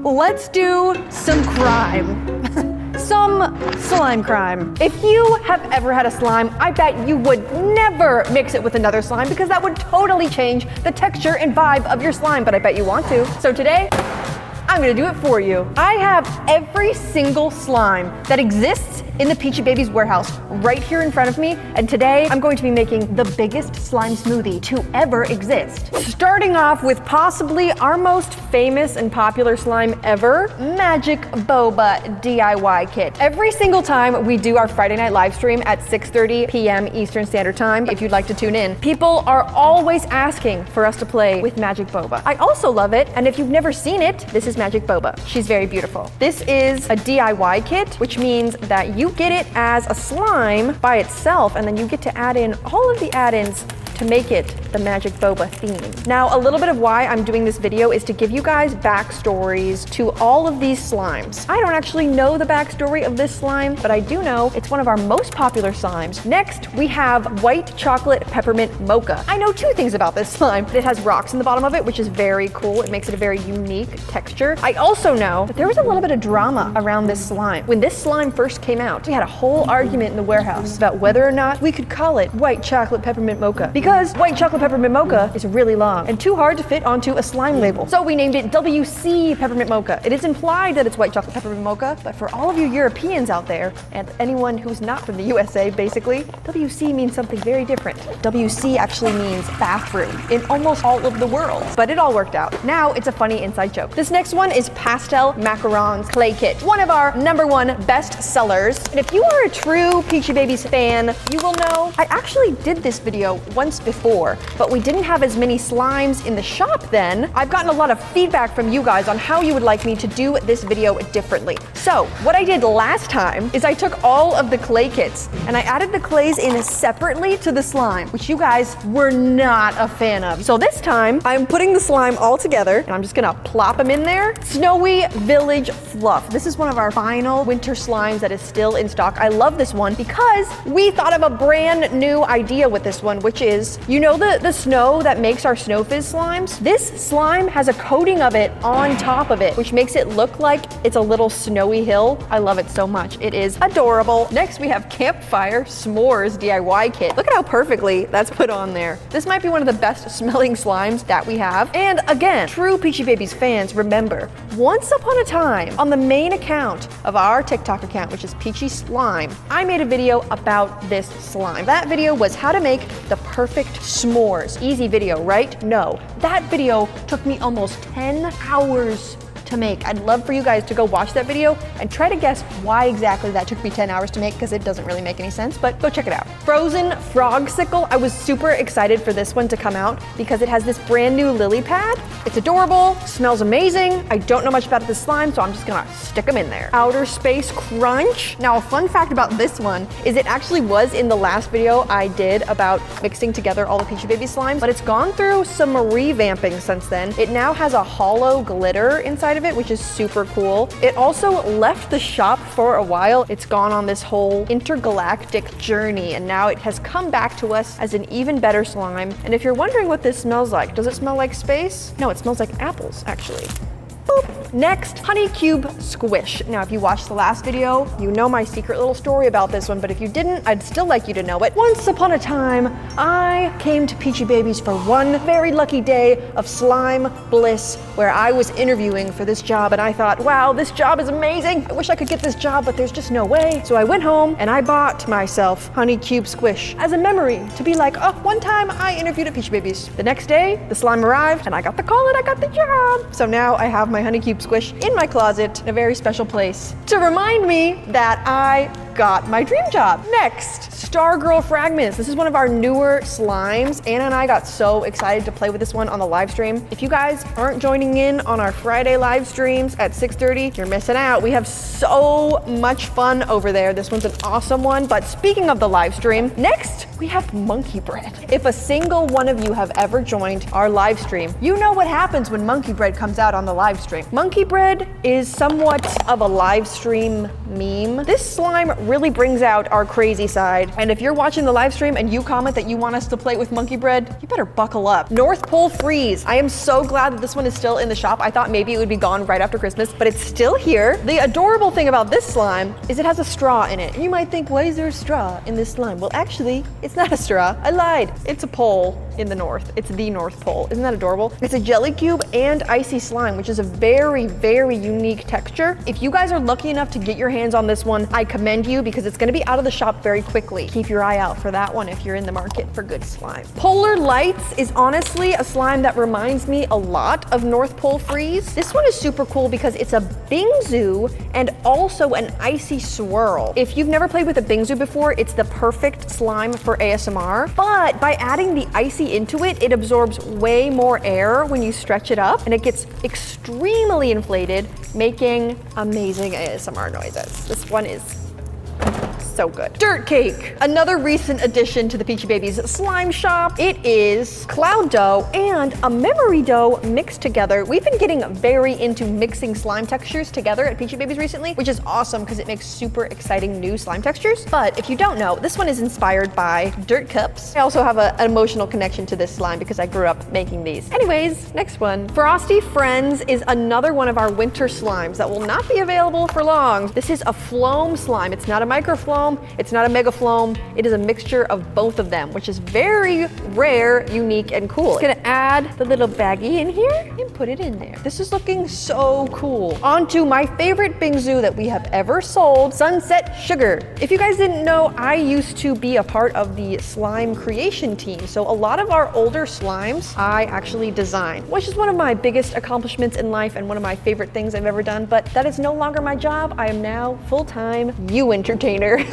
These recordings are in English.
Let's do some crime. Some slime crime. If you have ever had a slime, I bet you would never mix it with another slime because that would totally change the texture and vibe of your slime, but I bet you want to. So today, I'm gonna do it for you. I have every single slime that exists in the Peachybbies warehouse right here in front of me, and today I'm going to be making the biggest slime smoothie to ever exist. Starting off with possibly our most famous and popular slime ever, Magic Boba DIY Kit. Every single time we do our Friday night live stream at 6:30 p.m. Eastern Standard Time, if you'd like to tune in, people are always asking for us to play with Magic Boba. I also love it, and if you've never seen it, this is Magic Boba. She's very beautiful. This is a DIY kit, which means that you get it as a slime by itself, and then you get to add in all of the add-ins to make it the Magic Boba theme. Now, a little bit of why I'm doing this video is to give you guys backstories to all of these slimes. I don't actually know the backstory of this slime, but I do know it's one of our most popular slimes. Next, we have white chocolate peppermint mocha. I know two things about this slime. It has rocks in the bottom of it, which is very cool. It makes it a very unique texture. I also know that there was a little bit of drama around this slime. When this slime first came out, we had a whole argument in the warehouse about whether or not we could call it white chocolate peppermint mocha, because white chocolate peppermint mocha is really long and too hard to fit onto a slime label. So we named it WC peppermint mocha. It is implied that it's white chocolate peppermint mocha, but for all of you Europeans out there, and anyone who's not from the USA basically, WC means something very different. WC actually means bathroom in almost all of the world, but it all worked out. Now it's a funny inside joke. This next one is Pastel Macarons Clay Kit, one of our #1 best sellers. And if you are a true Peachybbies fan, you will know I actually did this video once before, but we didn't have as many slimes in the shop then. I've gotten a lot of feedback from you guys on how you would like me to do this video differently. So what I did last time is I took all of the clay kits and I added the clays in separately to the slime, which you guys were not a fan of. So this time I'm putting the slime all together and I'm just gonna plop them in there. Snowy Village Fluff. This is one of our final winter slimes that is still in stock. I love this one because we thought of a brand new idea with this one, which is, you know the snow that makes our snow fizz slimes? This slime has a coating of it on top of it, which makes it look like it's a little snowy hill. I love it so much. It is adorable. Next, we have Campfire S'mores DIY Kit. Look at how perfectly that's put on there. This might be one of the best smelling slimes that we have. And again, true Peachybbies fans, remember, once upon a time, on the main account of our TikTok account, which is Peachy Slime, I made a video about this slime. That video was how to make the perfect s'mores. Easy video, right? No. That video took me almost 10 hours to make. I'd love for you guys to go watch that video and try to guess why exactly that took me 10 hours to make, because it doesn't really make any sense, but go check it out. Frozen Frogsicle. I was super excited for this one to come out because it has this brand new lily pad. It's adorable, smells amazing. I don't know much about this slime, so I'm just gonna stick them in there. Outer Space Crunch. Now, a fun fact about this one is it actually was in the last video I did about mixing together all the Peachybbies slimes, but it's gone through some revamping since then. It now has a hollow glitter inside of it, which is super cool. It also left the shop for a while. It's gone on this whole intergalactic journey, and now it has come back to us as an even better slime. And if you're wondering what this smells like, does it smell like space? No, it smells like apples, actually. Boop. Next, Honey Cube Squish. Now, if you watched the last video, you know my secret little story about this one, but if you didn't, I'd still like you to know it. Once upon a time, I came to Peachybbies for one very lucky day of slime bliss where I was interviewing for this job, and I thought, wow, this job is amazing. I wish I could get this job, but there's just no way. So I went home and I bought myself Honey Cube Squish as a memory to be like, oh, one time I interviewed at Peachybbies. The next day, the slime arrived and I got the call and I got the job. So now I have my Honey Cube Squish in my closet in a very special place to remind me that I got my dream job. Next, Stargirl Fragments. This is one of our newer slimes. Anna and I got so excited to play with this one on the live stream. If you guys aren't joining in on our Friday live streams at 6:30, you're missing out. We have so much fun over there. This one's an awesome one. But speaking of the live stream, next we have Monkey Bread. If a single one of you have ever joined our live stream, you know what happens when Monkey Bread comes out on the live stream. Monkey Bread is somewhat of a live stream meme. This slime really brings out our crazy side. And if you're watching the live stream and you comment that you want us to play with monkey bread, you better buckle up. North Pole Freeze. I am so glad that this one is still in the shop. I thought maybe it would be gone right after Christmas, but it's still here. The adorable thing about this slime is it has a straw in it. And you might think, why is there a straw in this slime? Well, actually, it's not a straw. I lied. It's a pole in the north. It's the North Pole. Isn't that adorable? It's a jelly cube and icy slime, which is a very, very unique texture. If you guys are lucky enough to get your hands on this one, I commend you because it's gonna be out of the shop very quickly. Keep your eye out for that one if you're in the market for good slime. Polar Lights is honestly a slime that reminds me a lot of North Pole Freeze. This one is super cool because it's a bingsu and also an icy swirl. If you've never played with a bingsu before, it's the perfect slime for ASMR, but by adding the icy into it, it absorbs way more air when you stretch it up and it gets extremely inflated, making amazing ASMR noises. This one is so good. Dirt Cake, another recent addition to the Peachybbies slime shop. It is cloud dough and a memory dough mixed together. We've been getting very into mixing slime textures together at Peachybbies recently, which is awesome because it makes super exciting new slime textures. But if you don't know, this one is inspired by dirt cups. I also have an emotional connection to this slime because I grew up making these. Anyways, next one. Frosty Friends is another one of our winter slimes that will not be available for long. This is a floam slime. It's not a microfloam. It's not a mega floam. It is a mixture of both of them, which is very rare, unique, and cool. I'm gonna add the little baggie in here and put it in there. This is looking so cool. On to my favorite bingsu that we have ever sold, Sunset Sugar. If you guys didn't know, I used to be a part of the slime creation team. So a lot of our older slimes I actually designed, which is one of my biggest accomplishments in life and one of my favorite things I've ever done, but that is no longer my job. I am now full-time you entertainer.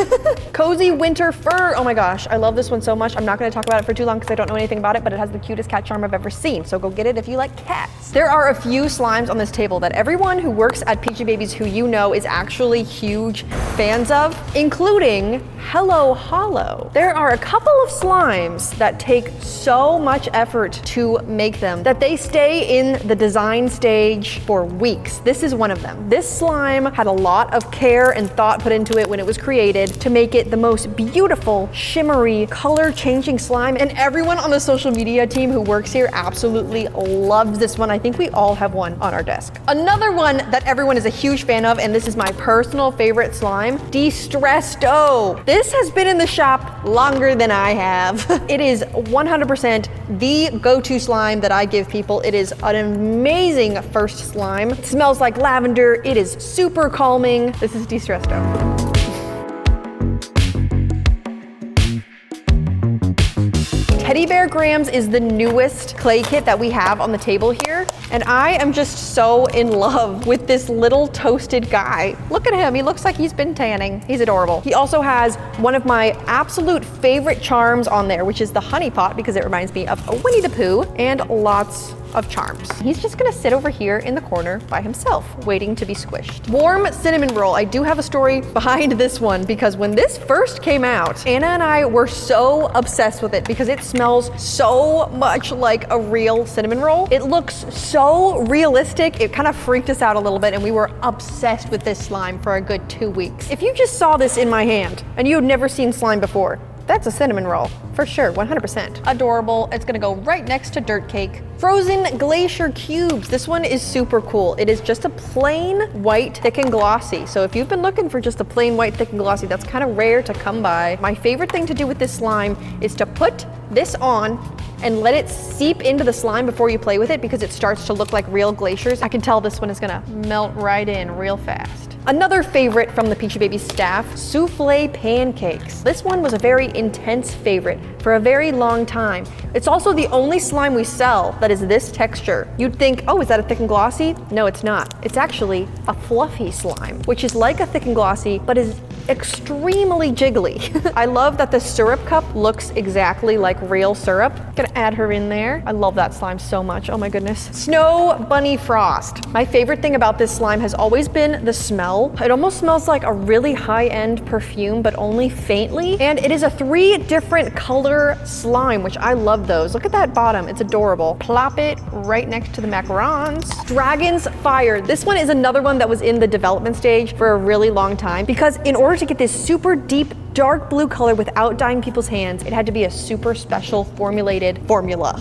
Cozy Winter Fur. Oh my gosh, I love this one so much. I'm not gonna talk about it for too long because I don't know anything about it, but it has the cutest cat charm I've ever seen. So go get it if you like cats. There are a few slimes on this table that everyone who works at Peachybbies who you know is actually huge fans of, including Hello Hollow. There are a couple of slimes that take so much effort to make them that they stay in the design stage for weeks. This is one of them. This slime had a lot of care and thought put into it when it was created to make it the most beautiful, shimmery, color-changing slime, and everyone on the social media team who works here absolutely loves this one. I think we all have one on our desk. Another one that everyone is a huge fan of, and this is my personal favorite slime, Distresso. This has been in the shop longer than I have. It is 100% the go-to slime that I give people. It is an amazing first slime. It smells like lavender. It is super calming. This is Distresso. Teddy Bear Grams is the newest clay kit that we have on the table here, and I am just so in love with this little toasted guy. Look at him, he looks like he's been tanning. He's adorable. He also has one of my absolute favorite charms on there, which is the honey pot, because it reminds me of a Winnie the Pooh, and lots of charms. He's just gonna sit over here in the corner by himself, waiting to be squished. Warm cinnamon roll. I do have a story behind this one because when this first came out, Anna and I were so obsessed with it because it smells so much like a real cinnamon roll. It looks so realistic. It kind of freaked us out a little bit and we were obsessed with this slime for a good 2 weeks. If you just saw this in my hand and you had never seen slime before, that's a cinnamon roll, for sure, 100%. Adorable, it's gonna go right next to Dirt Cake. Frozen Glacier Cubes. This one is super cool. It is just a plain white, thick and glossy. So if you've been looking for just a plain white, thick and glossy, that's kind of rare to come by. My favorite thing to do with this slime is to put this on and let it seep into the slime before you play with it because it starts to look like real glaciers. I can tell this one is gonna melt right in real fast. Another favorite from the Peachybbies staff, souffle pancakes. This one was a very intense favorite for a very long time. It's also the only slime we sell that is this texture. You'd think, oh, is that a thick and glossy? No, it's not. It's actually a fluffy slime, which is like a thick and glossy, but is extremely jiggly. I love that the syrup cup looks exactly like real syrup. Gonna add her in there. I love that slime so much, oh my goodness. Snow Bunny Frost. My favorite thing about this slime has always been the smell. It almost smells like a really high-end perfume, but only faintly. And it is a 3 different color color slime, which I love those. Look at that bottom, it's adorable. Plop it right next to the macarons. Dragon's Fire. This one is another one that was in the development stage for a really long time, because in order to get this super deep dark blue color without dyeing people's hands, it had to be a super special formulated formula.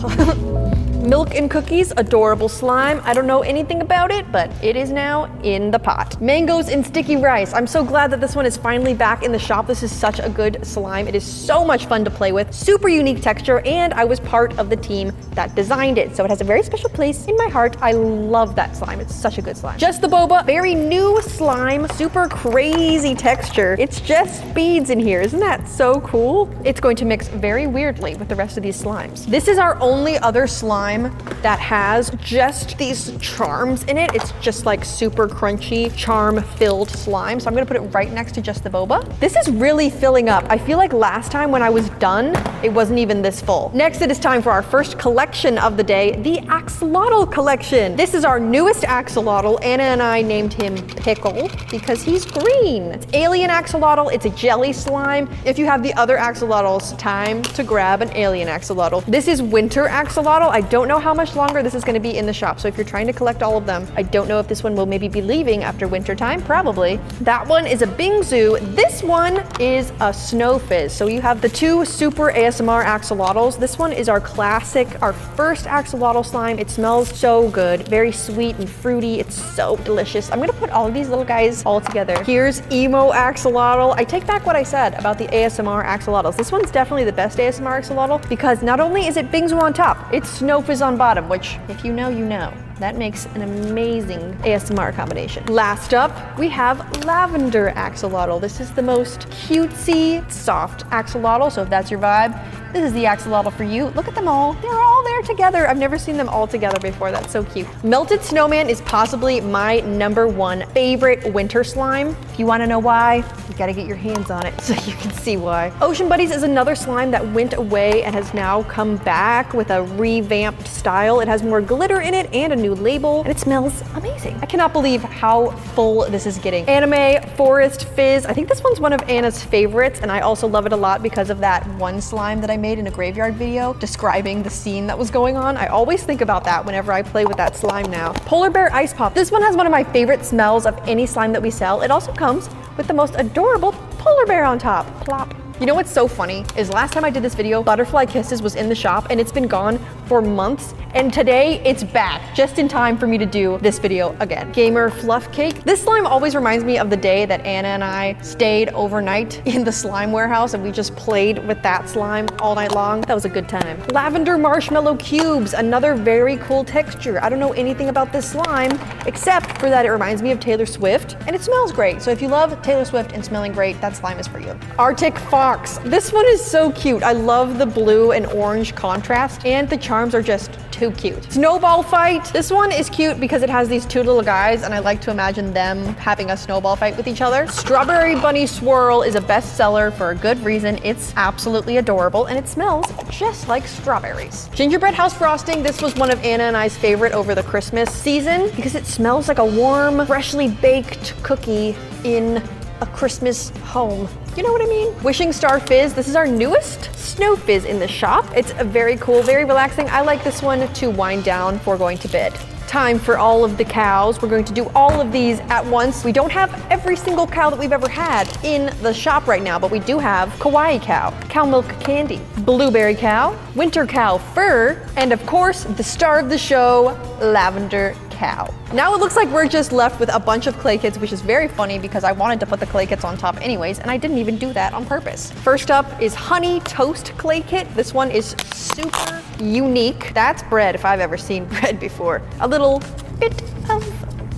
Milk and Cookies, adorable slime. I don't know anything about it, but it is now in the pot. Mangoes and Sticky Rice. I'm so glad that this one is finally back in the shop. This is such a good slime. It is so much fun to play with, super unique texture, and I was part of the team that designed it, so it has a very special place in my heart. I love that slime. It's such a good slime. Just the Boba, very new slime, super crazy texture. It's just beads in here. Isn't that so cool? It's going to mix very weirdly with the rest of these slimes. This is our only other slime that has just these charms in it. It's just like super crunchy, charm-filled slime. So I'm gonna put it right next to Just the Boba. This is really filling up. I feel like last time when I was done, it wasn't even this full. Next, it is time for our first collection of the day, the axolotl collection. This is our newest axolotl. Anna and I named him Pickle because he's green. It's alien axolotl. It's a jelly slime. If you have the other axolotls, time to grab an alien axolotl. This is winter axolotl. I don't know how much longer this is going to be in the shop, so if you're trying to collect all of them, I don't know if this one will maybe be leaving after winter time, probably. That one is a Bingsu. This one is a Snow Fizz. So you have the two super ASMR axolotls. This one is our classic, our first axolotl slime. It smells so good, very sweet and fruity. It's so delicious. I'm gonna put all of these little guys all together. Here's Emo Axolotl. I take back what I said about the ASMR axolotls. This one's definitely the best ASMR axolotl because not only is it Bingsu on top, it's Snow Fizz on bottom, which if you know, you know. That makes an amazing ASMR combination. Last up, we have Lavender Axolotl. This is the most cutesy, soft axolotl, so if that's your vibe, this is the axolotl for you. Look at them all. They're all there together. I've never seen them all together before. That's so cute. Melted Snowman is possibly my #1 favorite winter slime. If you want to know why, you gotta get your hands on it so you can see why. Ocean Buddies is another slime that went away and has now come back with a revamped style. It has more glitter in it and a new label, and it smells amazing. I cannot believe how full this is getting. Anime Forest Fizz. I think this one's one of Anna's favorites, and I also love it a lot because of that one slime that I made in a graveyard video describing the scene that was going on. I always think about that whenever I play with that slime now. Polar Bear Ice Pop. This one has one of my favorite smells of any slime that we sell. It also comes with the most adorable polar bear on top. Plop. You know what's so funny is last time I did this video, Butterfly Kisses was in the shop and it's been gone for months. And today it's back just in time for me to do this video again. Gamer Fluff Cake. This slime always reminds me of the day that Anna and I stayed overnight in the slime warehouse and we just played with that slime all night long. That was a good time. Lavender Marshmallow Cubes, another very cool texture. I don't know anything about this slime except for that it reminds me of Taylor Swift and it smells great. So if you love Taylor Swift and smelling great, that slime is for you. Arctic Fox. This one is so cute. I love the blue and orange contrast and the charms are just too cute. Snowball Fight. This one is cute because it has these two little guys and I like to imagine them having a snowball fight with each other. Strawberry Bunny Swirl is a bestseller for a good reason. It's absolutely adorable and it smells just like strawberries. Gingerbread House Frosting. This was one of Anna and I's favorite over the Christmas season because it smells like a warm, freshly baked cookie in a Christmas home. You know what I mean? Wishing Star Fizz. This is our newest Snow Fizz in the shop. It's very cool, very relaxing. I like this one to wind down before going to bed. Time for all of the cows. We're going to do all of these at once. We don't have every single cow that we've ever had in the shop right now, but we do have Kawaii Cow, Cow Milk Candy, Blueberry Cow, Winter Cow Fur, and of course, the star of the show, Lavender Cow. Now it looks like we're just left with a bunch of clay kits, which is very funny because I wanted to put the clay kits on top anyways, and I didn't even do that on purpose. First up is Honey Toast Clay Kit. This one is super unique. That's bread if I've ever seen bread before. A little bit of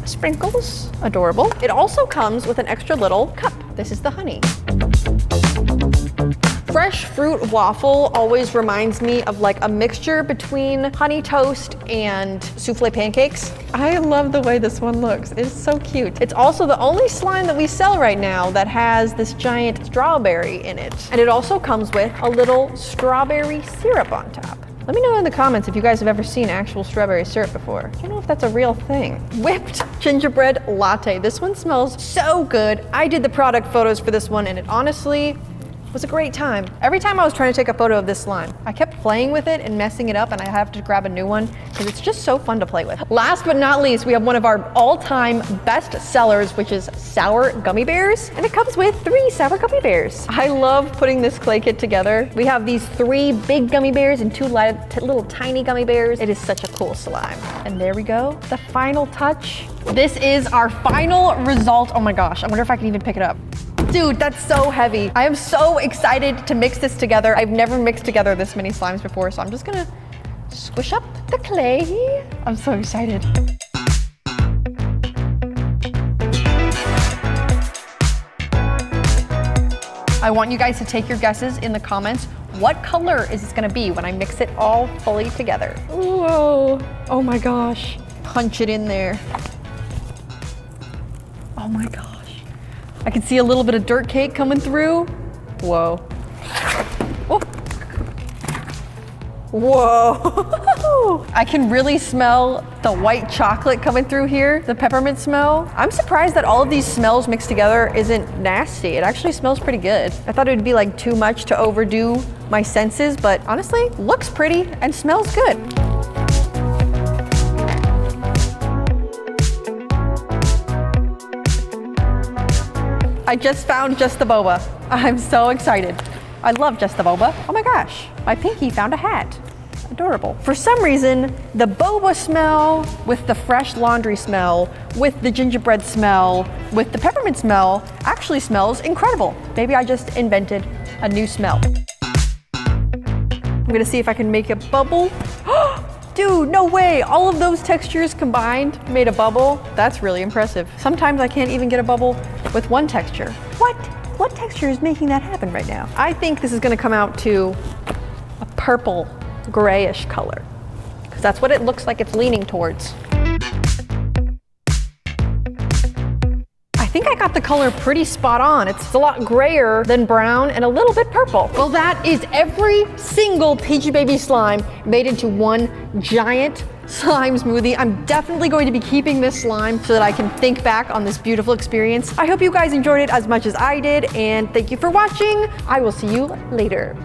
sprinkles, adorable. It also comes with an extra little cup. This is the honey. Fresh fruit waffle always reminds me of like a mixture between honey toast and souffle pancakes. I love the way this one looks. It's so cute. It's also the only slime that we sell right now that has this giant strawberry in it. And it also comes with a little strawberry syrup on top. Let me know in the comments if you guys have ever seen actual strawberry syrup before. I don't know if that's a real thing. Whipped gingerbread latte. This one smells so good. I did the product photos for this one and it honestly It was a great time. Every time I was trying to take a photo of this slime, I kept playing with it and messing it up, and I have to grab a new one because it's just so fun to play with. Last but not least, we have one of our all-time best sellers, which is sour gummy bears. And it comes with 3 sour gummy bears. I love putting this clay kit together. We have these 3 big gummy bears and 2 little tiny gummy bears. It is such a cool slime. And there we go, the final touch. This is our final result. Oh my gosh, I wonder if I can even pick it up. Dude, that's so heavy. I am so excited to mix this together. I've never mixed together this many slimes before, so I'm just gonna squish up the clay. I'm so excited. I want you guys to take your guesses in the comments. What color is this gonna be when I mix it all fully together? Whoa, oh my gosh. Punch it in there. Oh my gosh. I can see a little bit of dirt cake coming through. Whoa. Whoa. Whoa. I can really smell the white chocolate coming through here, the peppermint smell. I'm surprised that all of these smells mixed together isn't nasty. It actually smells pretty good. I thought it would be like too much to overdo my senses, but honestly, looks pretty and smells good. I just found Just the Boba. I'm so excited. I love Just the Boba. Oh my gosh, my pinky found a hat. Adorable. For some reason, the boba smell with the fresh laundry smell, with the gingerbread smell, with the peppermint smell, actually smells incredible. Maybe I just invented a new smell. I'm gonna see if I can make a bubble. Dude, no way! All of those textures combined made a bubble. That's really impressive. Sometimes I can't even get a bubble with one texture. What texture is making that happen right now? I think this is gonna come out to a purple, grayish color, because that's what it looks like it's leaning towards. I think I got the color pretty spot on. It's a lot grayer than brown and a little bit purple. Well, that is every single Peachy Baby slime made into one giant slime smoothie. I'm definitely going to be keeping this slime so that I can think back on this beautiful experience. I hope you guys enjoyed it as much as I did, and thank you for watching. I will see you later.